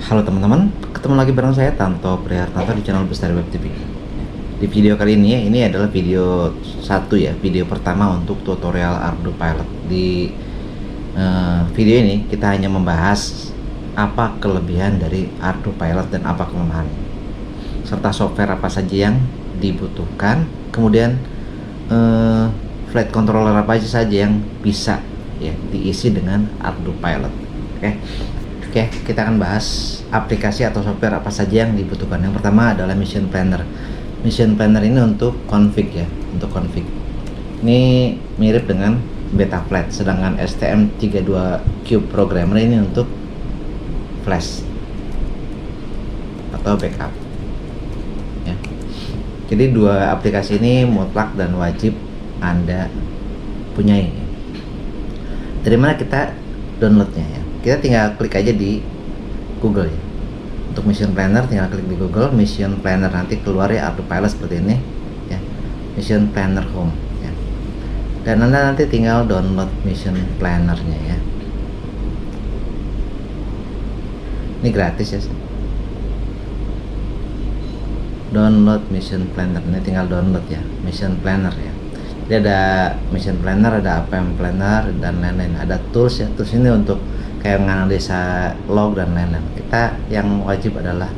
Halo teman-teman, ketemu lagi bareng saya Tanto Prihartanto di channel Bestari Web TV. Di video kali ini adalah video satu ya, video pertama untuk tutorial Arduino Pilot. Di video ini kita hanya membahas apa kelebihan dari Arduino Pilot dan apa kelemahannya, serta software apa saja yang dibutuhkan, kemudian flight controller apa saja yang bisa ya diisi dengan Arduino Pilot. Oke, kita akan bahas aplikasi atau software apa saja yang dibutuhkan. Yang pertama adalah Mission Planner. Mission Planner ini untuk config ya, untuk config. Ini mirip dengan Betaflight, sedangkan STM32 Cube Programmer ini untuk flash atau backup. Ya. Jadi dua aplikasi ini mutlak dan wajib Anda punyai. Dari mana kita downloadnya ya? Kita tinggal klik aja di Google ya. Untuk Mission Planner tinggal klik di Google Mission Planner, nanti keluar ya Arduino Pilot seperti ini ya, Mission Planner Home ya. Dan Anda nanti tinggal download Mission Planner-nya ya. Ini gratis ya. Download Mission Planner, ini tinggal download ya, Mission Planner ya. Jadi ada Mission Planner, ada APM Planner dan lain-lain. Ada tools ya, tools ini untuk kayak menganalisa log dan lain-lain. Kita yang wajib adalah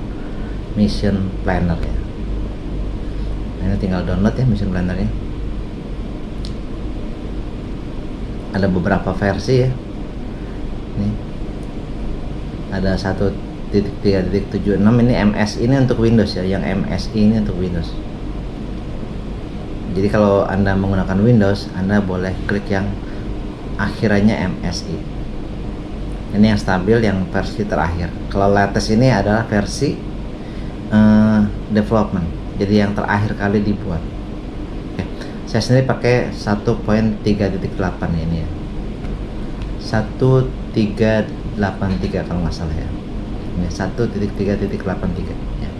Mission Planner ya. Nah, ini tinggal download ya Mission Planner-nya. Ada beberapa versi ya. Ini ada 1.3.76, ini MS ini untuk Windows ya, yang MSI ini untuk Windows. Jadi kalau Anda menggunakan Windows, Anda boleh klik yang akhirannya MSI. Ini yang stabil, yang versi terakhir. Kalau latest ini adalah versi development, jadi yang terakhir kali dibuat. Oke. Saya sendiri pakai 1.3.8 ini ya, 1383 kalau nggak salah ya. Ini 1.3.83 ya.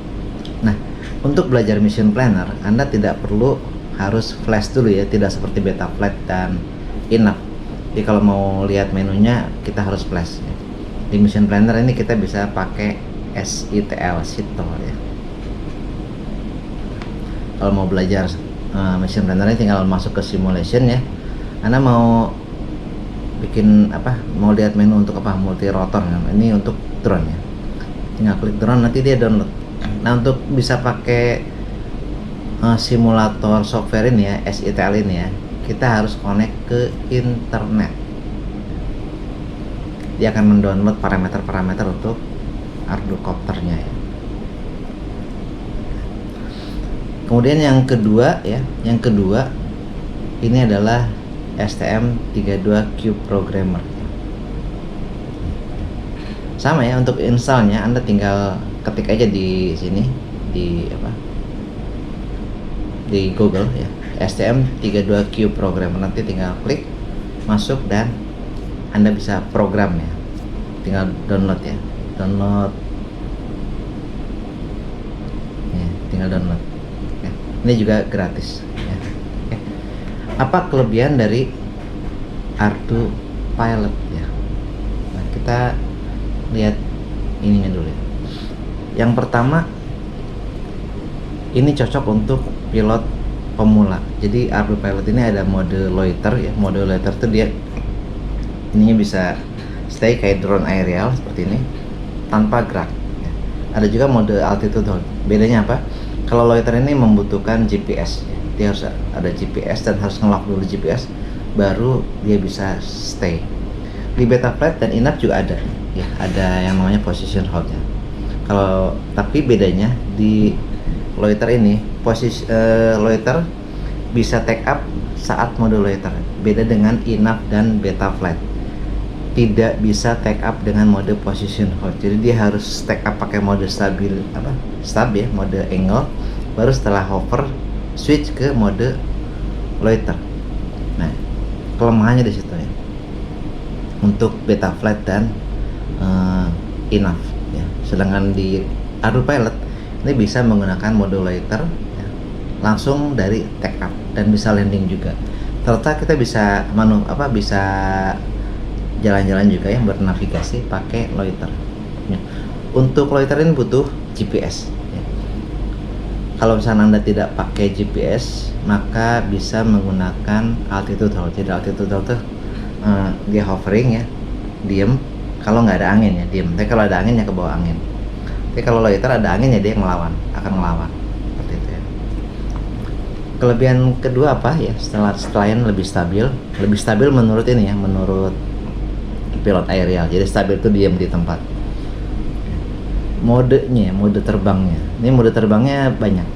Nah, untuk belajar Mission Planner Anda tidak perlu harus flash dulu ya, tidak seperti Betaflight dan Enough. Jadi kalau mau lihat menunya kita harus flash ya. Di Mission Planner ini kita bisa pakai SITL ya. Kalau mau belajar Mission Planner ini tinggal masuk ke simulation ya. Anda mau bikin apa? Mau lihat menu untuk apa? Multi rotor ya. Ini untuk drone ya. Tinggal klik drone, nanti dia download. Nah, untuk bisa pakai simulator software ini ya, SITL ini ya, kita harus connect ke internet. Dia akan mendownload parameter-parameter untuk Arduino Copternya ya. Kemudian yang kedua ya, ini adalah STM32 Cube Programmer. Sama ya, untuk installnya Anda tinggal ketik aja di sini di Google ya, STM32 Cube Programmer, nanti tinggal klik masuk dan Anda bisa program ya. Tinggal download ya, tinggal download ya. Ini juga gratis ya. Oke. Apa kelebihan dari Arduino Pilot ya? Nah, kita lihat ininya dulu ya. Yang pertama, ini cocok untuk pilot pemula. Jadi Arduino Pilot ini ada mode loiter ya. Mode loiter itu dia ininya bisa stay kayak drone aerial seperti ini tanpa gerak ya. Ada juga mode altitude hold. Bedanya apa? Kalau loiter ini membutuhkan GPS ya. Dia harus ada GPS dan harus nge-lock dulu GPS baru dia bisa stay. Di Betaflight dan Enough juga ada ya, ada yang namanya position hold ya. Kalau tapi bedanya di loiter ini, posisi loiter bisa take up saat mode loiter. Beda dengan Enough dan Betaflight, tidak bisa take up dengan mode position hold. Jadi dia harus take up pakai mode stabil ya, mode angle, baru setelah hover switch ke mode loiter. Nah, kelemahannya di situ ya. Untuk Betaflight dan Enough ya. Sedangkan di Arduino Pilot ini bisa menggunakan mode loiter ya, langsung dari take up dan bisa landing juga. Serta kita bisa jalan-jalan juga ya, bernavigasi pakai loiter ya. Untuk loiter ini butuh GPS ya. Kalau misalnya Anda tidak pakai GPS, maka bisa menggunakan altitude hold. Jadi altitude hold tuh dia hovering ya, diem. Kalau nggak ada angin ya diem, tapi kalau ada angin ya ke bawah angin. Tapi kalau loiter ada angin ya dia akan ngelawan seperti itu ya. Kelebihan kedua apa ya, setelah yang lebih stabil menurut ini ya, menurut pilot aerial. Jadi stabil itu diam di tempat. Modenya, mode terbangnya, ini mode terbangnya banyak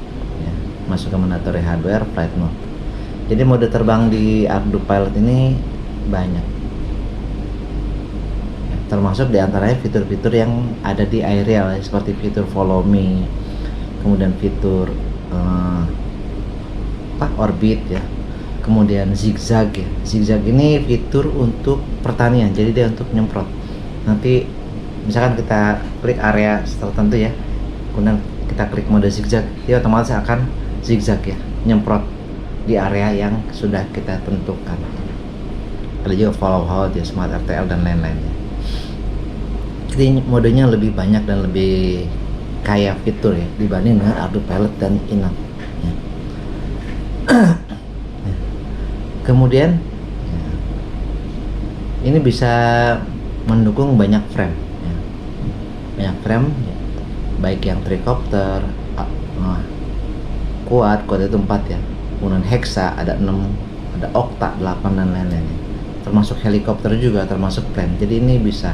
ya. Masuk ke mandatory hardware, flight mode. Jadi mode terbang di Ardu Pilot ini banyak ya, termasuk diantaranya fitur-fitur yang ada di aerial ya, seperti fitur follow me, kemudian fitur orbit ya, kemudian zigzag ya. Zigzag ini fitur untuk pertanian, jadi dia untuk nyemprot. Nanti misalkan kita klik area tertentu ya, kemudian kita klik mode zigzag, dia otomatis akan zigzag ya, nyemprot di area yang sudah kita tentukan. Ada juga follow hold ya, smart RTL dan lain-lainnya. Jadi modenya lebih banyak dan lebih kaya fitur ya dibanding dengan Ardu Pilot dan Inap ya. Kemudian ya, ini bisa mendukung banyak frame ya. Banyak frame ya, baik yang tricopter, quad itu 4 ya, kemudian hexa ada 6, ada octa 8 dan lain-lainnya, termasuk helikopter juga, termasuk plane. Jadi ini bisa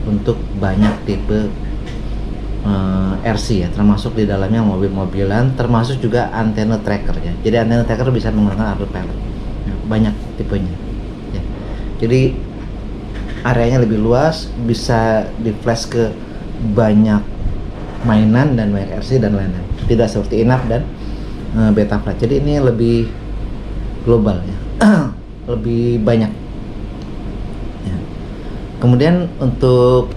untuk banyak tipe RC ya, termasuk di dalamnya mobil-mobilan, termasuk juga antena tracker ya. Jadi antena tracker bisa menggunakan Ardu Pilot ya, banyak tipenya ya. Jadi areanya lebih luas, bisa di flash ke banyak mainan dan banyak RC dan lain-lain, tidak seperti Inap dan Betaflight. Jadi ini lebih global ya. Lebih banyak ya. Kemudian untuk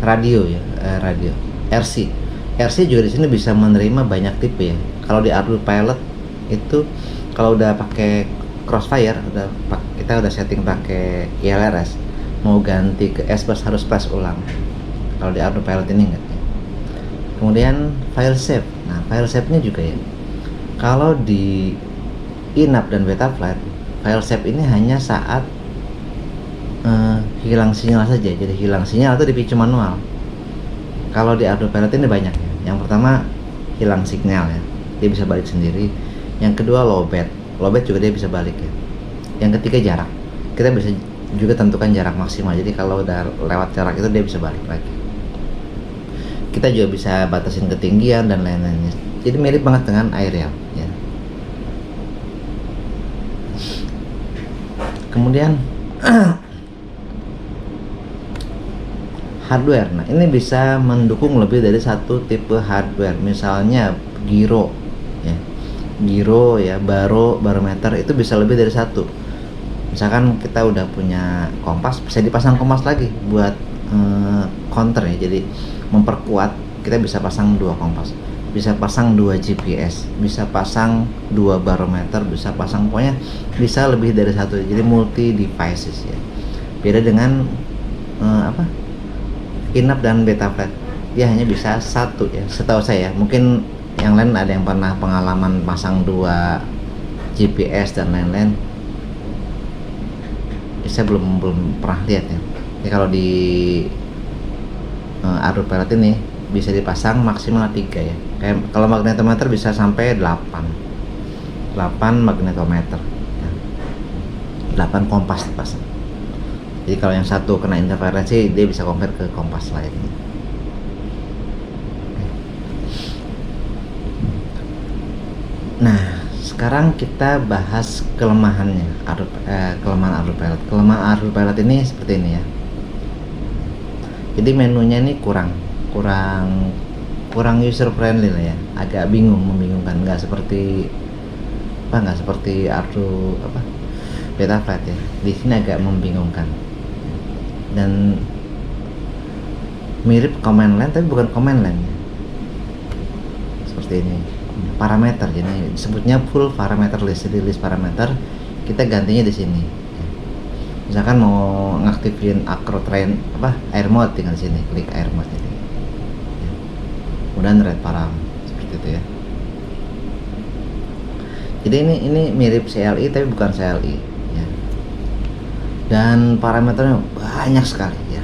radio ya, radio RC juga di sini bisa menerima banyak tipe ya. Kalau di Ardu Pilot itu kalau udah pakai Crossfire, kita udah setting pakai ILRS, mau ganti ke S-Bus harus press ulang. Kalau di Ardu Pilot ini enggak. Kemudian file save. Nah, file save-nya juga ya. Kalau di Inap dan Betaflight, file save ini hanya saat hilang sinyal saja. Jadi hilang sinyal atau dipicu manual. Kalau di Ardu Pilot ini banyak ya. Yang pertama hilang sinyal ya, dia bisa balik sendiri. Yang kedua lowbat juga dia bisa balik ya. Yang ketiga jarak, kita bisa juga tentukan jarak maksimal. Jadi kalau udah lewat jarak itu dia bisa balik lagi. Kita juga bisa batasin ketinggian dan lain-lainnya. Jadi mirip banget dengan aerial ya. Kemudian hardware. Nah, ini bisa mendukung lebih dari satu tipe hardware. Misalnya gyro ya. Gyro ya, barometer itu bisa lebih dari satu. Misalkan kita udah punya kompas, bisa dipasang kompas lagi buat counter ya. Jadi memperkuat, kita bisa pasang 2 kompas, bisa pasang 2 GPS, bisa pasang 2 barometer, bisa pasang, pokoknya bisa lebih dari satu. Jadi multi devices ya. Beda dengan Inap dan Betaflight, dia hanya bisa satu ya, setahu saya. Mungkin yang lain ada yang pernah pengalaman pasang 2 GPS dan lain-lain. Saya belum pernah lihat ya. Jadi kalau di Ardu Pilot ini bisa dipasang maksimal 3 ya. Kayak kalau magnetometer bisa sampai 8 magnetometer ya. 8 kompas dipasang. Jadi kalau yang satu kena interferensi, dia bisa compare ke kompas lainnya. Nah, sekarang kita bahas kelemahannya, kelemahan Ardu Pilot. Kelemahan Ardu Pilot ini seperti ini ya. Jadi menunya ini kurang user friendly lah ya, agak membingungkan, nggak seperti Ardu Betaflight ya. Di sini agak membingungkan. Dan mirip command line tapi bukan command line ya. Seperti ini. Parameter, jadi disebutnya full parameter list. Jadi list parameter kita gantinya di sini. Misalkan mau ngaktifin acro train air mode, tinggal di sini klik air mode ini. kemudian red param seperti itu ya. Jadi ini mirip CLI tapi bukan CLI ya. Dan parameternya banyak sekali ya.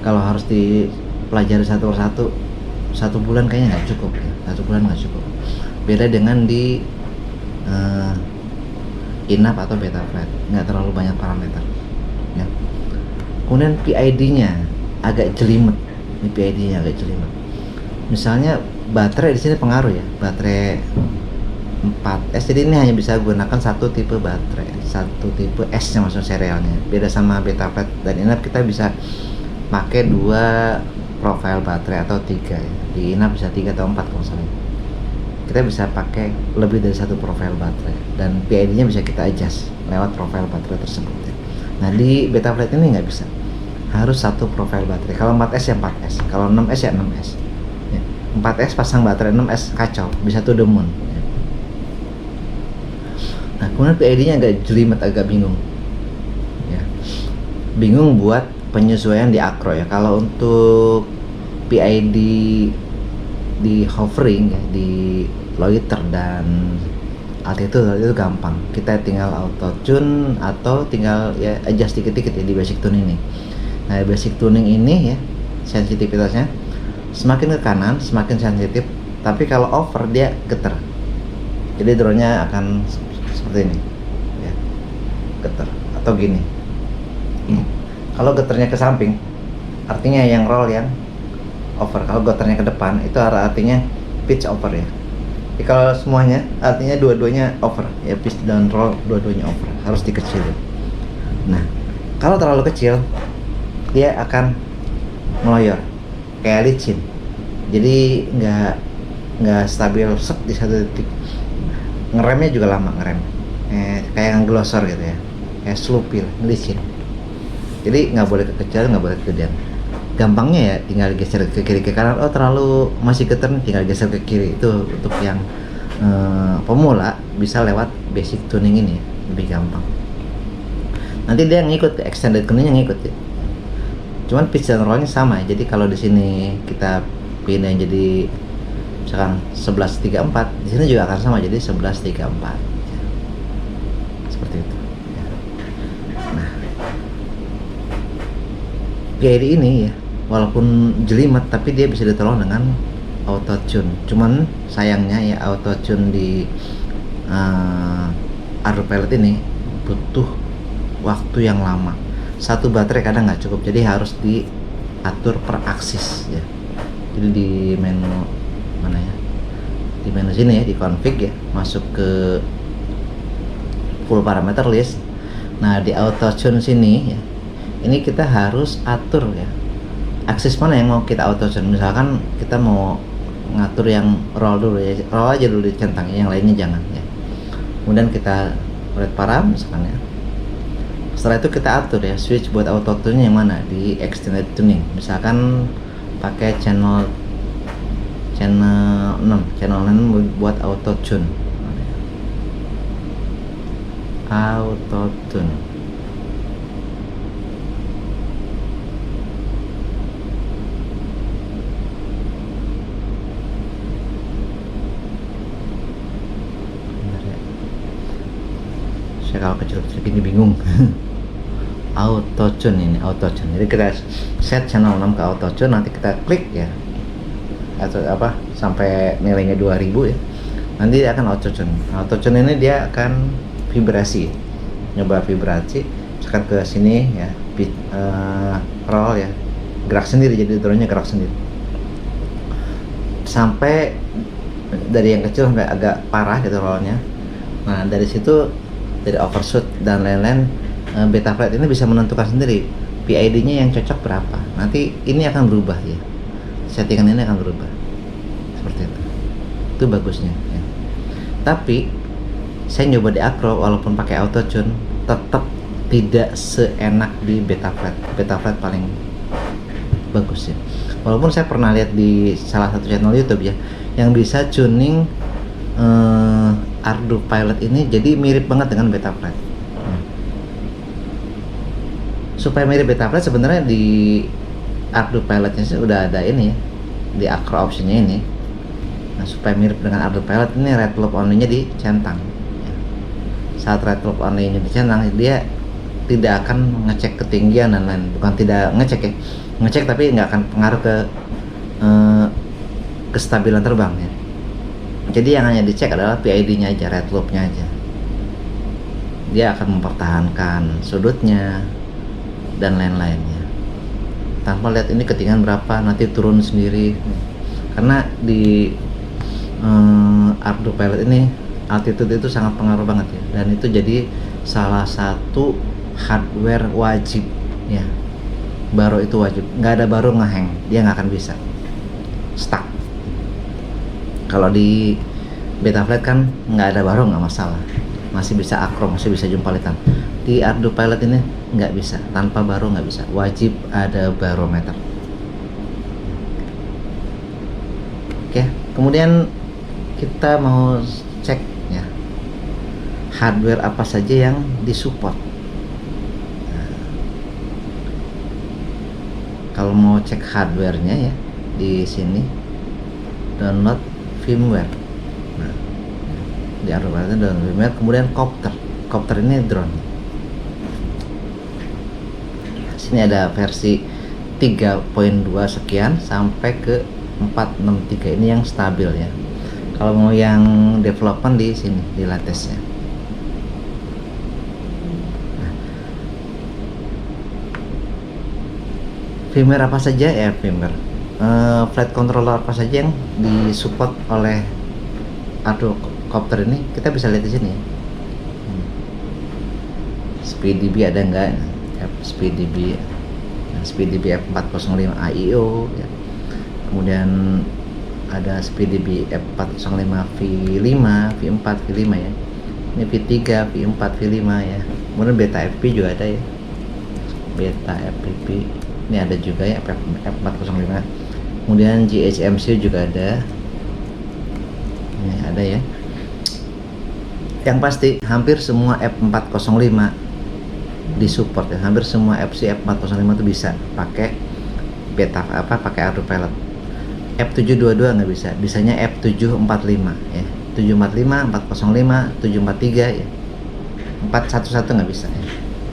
Kalau harus dipelajari satu persatu, 1 bulan kayaknya nggak cukup ya. 1 bulan nggak cukup. Beda dengan di INAP atau Betaflight, nggak terlalu banyak parameter ya. Kemudian PID-nya agak jelimet. Ini PID-nya agak jelimet. Misalnya baterai di sini pengaruh ya, baterai 4S. Jadi ini hanya bisa gunakan satu tipe baterai, satu tipe S-nya maksud serialnya. Beda sama Betaflight dan INAP kita bisa pakai 2 profil baterai atau 3 ya. Di INAP bisa 3 atau 4 kalau salah. Kita bisa pakai lebih dari 1 profil baterai dan PID-nya bisa kita adjust lewat profil baterai tersebut ya. Nah di Betaflight ini nggak bisa, harus 1 profil baterai. Kalau 4S ya 4S, kalau 6S ya 6S ya. 4S pasang baterai, 6S kacau, bisa to the moon ya. Nah kemudian PID-nya agak jelimet, agak bingung ya. Bingung buat penyesuaian di akro ya. Kalau untuk PID di hovering ya, di loiter dan altitude itu gampang, kita tinggal auto tune atau tinggal ya adjust dikit-dikit ya di basic tune ini. Nah basic tuning ini ya sensitivitasnya semakin ke kanan semakin sensitif, tapi kalau over dia getar, jadi drone-nya akan seperti ini ya, getar atau gini. Kalau getarnya ke samping artinya yang roll yang over, kalau getarnya ke depan itu artinya pitch over ya. Jadi kalau semuanya artinya dua-duanya over ya, pitch dan roll dua-duanya over, harus dikecilin. Nah kalau terlalu kecil dia akan meloyor kayak licin, jadi nggak stabil set di satu titik. Ngeremnya juga lama ngerem, kayak ngeglosor gitu ya, kayak slupil, licin. Jadi nggak boleh kekecilan, nggak boleh kegedean. Gampangnya ya tinggal geser ke kiri ke kanan. Oh terlalu masih getar nih, tinggal geser ke kiri. Itu untuk yang pemula bisa lewat basic tuning ini ya, lebih gampang. Nanti dia ngikut, extended tuningnya ngikut ya. Cuman pitch dan rollnya sama. Jadi kalau di sini kita pindah jadi misalkan 1134, di sini juga akan sama jadi 1134 ya. Seperti itu ya. Nah PID ini ya walaupun jelimet tapi dia bisa ditolong dengan auto tune. Cuman sayangnya ya auto tune di Arduino Pilot ini butuh waktu yang lama. 1 baterai kadang nggak cukup, jadi harus diatur per aksis ya. Jadi di menu mana ya, di menu sini ya, di config ya, masuk ke full parameter list. Nah di auto tune sini ya, ini kita harus atur ya aksis mana yang mau kita auto tune. Misalkan kita mau ngatur yang roll dulu ya, roll aja dulu dicentangin, yang lainnya jangan ya. Kemudian kita red param misalkan ya. Setelah itu kita atur ya switch buat auto tune yang mana, di extended tuning. Misalkan pakai channel 6 buat auto tune. Auto tune. Saya kalau kecil-kecil gini bingung. Auto tune ini, auto tune. Jadi kita set channel 6 ke auto tune, nanti kita klik ya atau apa sampai nilainya 2000 ya. Nanti dia akan auto tune. Auto tune ini dia akan vibrasi. Nyoba vibrasi, misalkan ke sini ya, roll ya. Gerak sendiri, jadi drone-nya gerak sendiri. Sampai dari yang kecil sampai agak parah gitu rollnya. Nah, dari situ dari overshoot dan lain-lain, Betaflight ini bisa menentukan sendiri PID-nya yang cocok berapa. Nanti ini akan berubah ya, settingan ini akan berubah seperti itu bagusnya ya. Tapi saya nyoba di Acro walaupun pakai auto tune tetap tidak seenak di Betaflight. Betaflight paling bagus ya, walaupun saya pernah lihat di salah satu channel YouTube ya yang bisa tuning Arduino Pilot ini jadi mirip banget dengan Betaflight. Supaya mirip Betaflight sebenarnya di Arduino Pilotnya sih udah ada ini ya, di acro optionnya ini. Nah, supaya mirip dengan Arduino Pilot, ini red loop only-nya dicentang ya. Saat red loop only-nya dicentang, dia tidak akan ngecek ketinggian dan lain, bukan tidak ngecek ya, ngecek tapi nggak akan pengaruh ke kestabilan terbang ya. Jadi yang hanya dicek adalah PID-nya aja, red loop-nya aja. Dia akan mempertahankan sudutnya dan lain-lainnya tanpa lihat ini ketinggian berapa, nanti turun sendiri. Karena di Arduino Pilot ini altitude itu sangat pengaruh banget ya, dan itu jadi salah satu hardware wajib ya. Baro itu wajib, nggak ada baro ngehang, dia nggak akan bisa stuck. Kalau di Betaflight kan nggak ada baro, nggak masalah, masih bisa acro, masih bisa jumpalitan. Di Arduino Pilot ini nggak bisa, tanpa baro nggak bisa, wajib ada barometer. Oke, kemudian kita mau cek ya, hardware apa saja yang disupport. Nah, kalau mau cek hardwarenya ya, di sini download firmware. Nah, di Arduino Pilot download firmware, kemudian copter ini drone. Sini ada versi 3.2 sekian sampai ke 463, ini yang stabil ya. Kalau mau yang development di sini di latesnya. Nah, firmware apa saja ya, firmware flight controller apa saja yang disupport oleh Arduino Copter ini, kita bisa lihat di sini ya. SpeedDB ada enggak? SpeedDB, SpeedDB F405 AIO ya. Kemudian ada SpeedDB F405 V5, V4, V5 ya. Ini V3, V4, V5 ya. Kemudian Beta FP juga ada ya. Beta FPP. Ini ada juga ya F405. Kemudian GHMC juga ada. Ini ada ya. Yang pasti hampir semua F405 disupport ya. Hampir semua FC F405 itu bisa pakai beta pakai Arduino Pilot. F722 nggak bisa, bisanya F745 ya. 745, 405, 743 ya. 411 nggak bisa ya.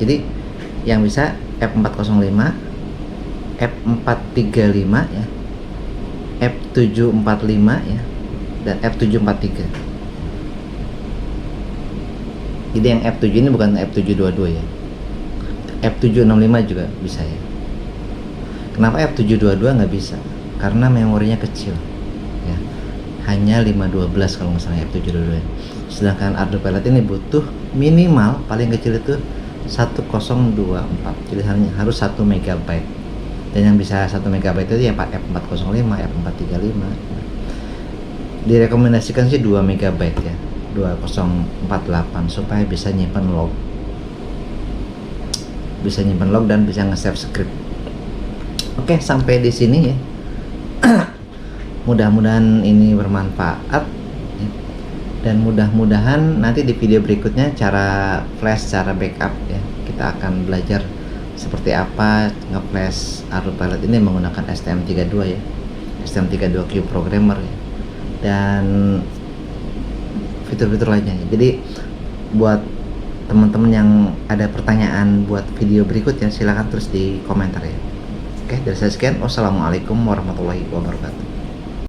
Jadi yang bisa F405, F435 ya, F745 ya, dan F743. Jadi yang F7 ini bukan F722 ya. F765 juga bisa ya. Kenapa F722 nggak bisa? Karena memorinya kecil ya, hanya 512 kalau nggak salah F722. Sedangkan Arduino Pilot ini butuh minimal paling kecil itu 1024, jadi harus 1 MB. Dan yang bisa 1 MB itu ya F405, F435. Direkomendasikan sih 2 MB ya, 2048, supaya bisa nyimpan log, dan bisa nge-save script. Oke, sampai di sini ya. Mudah-mudahan ini bermanfaat ya. Dan mudah-mudahan nanti di video berikutnya cara flash, cara backup ya, kita akan belajar seperti apa nge-flash Arduino Pilot ini menggunakan STM32 ya, STM32Cube Programmer ya, dan fitur-fitur lainnya ya. Jadi buat teman-teman yang ada pertanyaan buat video berikutnya, silahkan tulis di komentar ya. Oke, dari saya sekian. Wassalamualaikum warahmatullahi wabarakatuh.